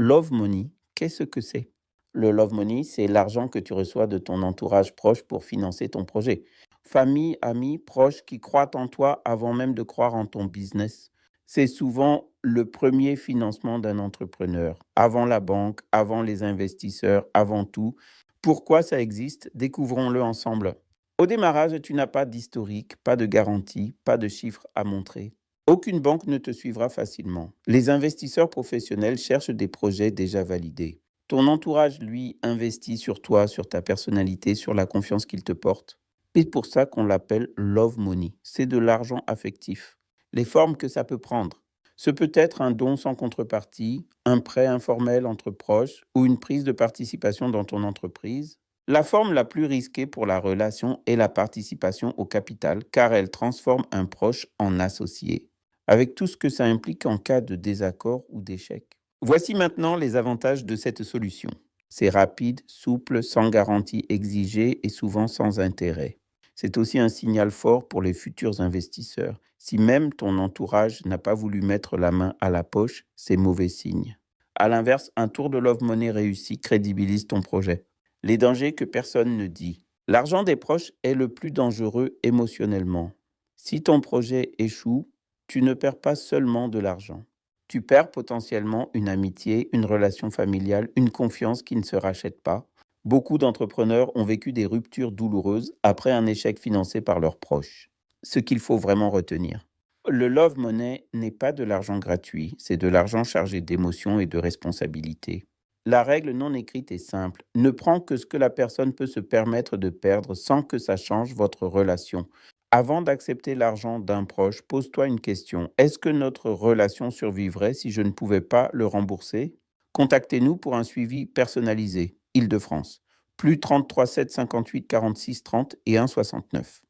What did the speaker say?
Love money, qu'est-ce que c'est? Le love money, c'est l'argent que tu reçois de ton entourage proche pour financer ton projet. Famille, amis, proches qui croient en toi avant même de croire en ton business. C'est souvent le premier financement d'un entrepreneur, avant la banque, avant les investisseurs, avant tout. Pourquoi ça existe? Découvrons-le ensemble. Au démarrage, tu n'as pas d'historique, pas de garantie, pas de chiffres à montrer. Aucune banque ne te suivra facilement. Les investisseurs professionnels cherchent des projets déjà validés. Ton entourage, lui, investit sur toi, sur ta personnalité, sur la confiance qu'il te porte. C'est pour ça qu'on l'appelle love money. C'est de l'argent affectif. Les formes que ça peut prendre. Ce peut être un don sans contrepartie, un prêt informel entre proches ou une prise de participation dans ton entreprise. La forme la plus risquée pour la relation est la participation au capital car elle transforme un proche en associé, avec tout ce que ça implique en cas de désaccord ou d'échec. Voici maintenant les avantages de cette solution. C'est rapide, souple, sans garantie exigée et souvent sans intérêt. C'est aussi un signal fort pour les futurs investisseurs. Si même ton entourage n'a pas voulu mettre la main à la poche, c'est mauvais signe. À l'inverse, un tour de Love Money réussi crédibilise ton projet. Les dangers que personne ne dit. L'argent des proches est le plus dangereux émotionnellement. Si ton projet échoue, tu ne perds pas seulement de l'argent. Tu perds potentiellement une amitié, une relation familiale, une confiance qui ne se rachète pas. Beaucoup d'entrepreneurs ont vécu des ruptures douloureuses après un échec financé par leurs proches. Ce qu'il faut vraiment retenir. Le love money n'est pas de l'argent gratuit, c'est de l'argent chargé d'émotions et de responsabilités. La règle non écrite est simple. Ne prends que ce que la personne peut se permettre de perdre sans que ça change votre relation. Avant d'accepter l'argent d'un proche, pose-toi une question. Est-ce que notre relation survivrait si je ne pouvais pas le rembourser? Contactez-nous pour un suivi personnalisé. Île-de-France. Plus 33 7 58 46 30 et 1 69.